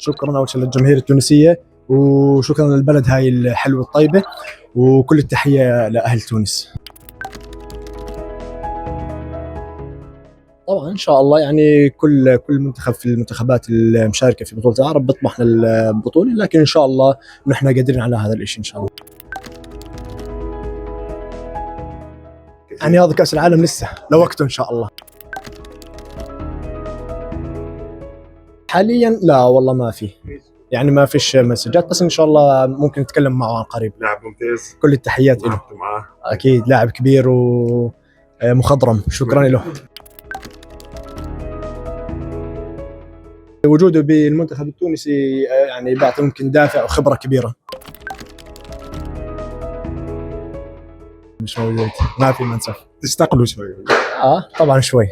شكرا اول شيء للجماهير التونسيه، وشكرا للبلد هاي الحلوه الطيبه، وكل التحيه لاهل تونس. طبعا ان شاء الله يعني كل منتخب في المنتخبات المشاركه في بطوله العرب بيطمح للبطوله، لكن ان شاء الله نحن قادرين على هذا الشيء ان شاء الله. يعني هذا كاس العالم لسه لوقته ان شاء الله. حاليا لا والله ما في، يعني ما فيش مسجات، بس ان شاء الله ممكن نتكلم معه عن قريب. لاعب ممتاز، كل التحيات له. معاه اكيد لاعب كبير ومخضرم، شكرا له. وجوده بالمنتخب التونسي يعني بيعطي ممكن دافع وخبره كبيره. مش موجود، ما في منسف. تستقلوا شوي. طبعا شوي.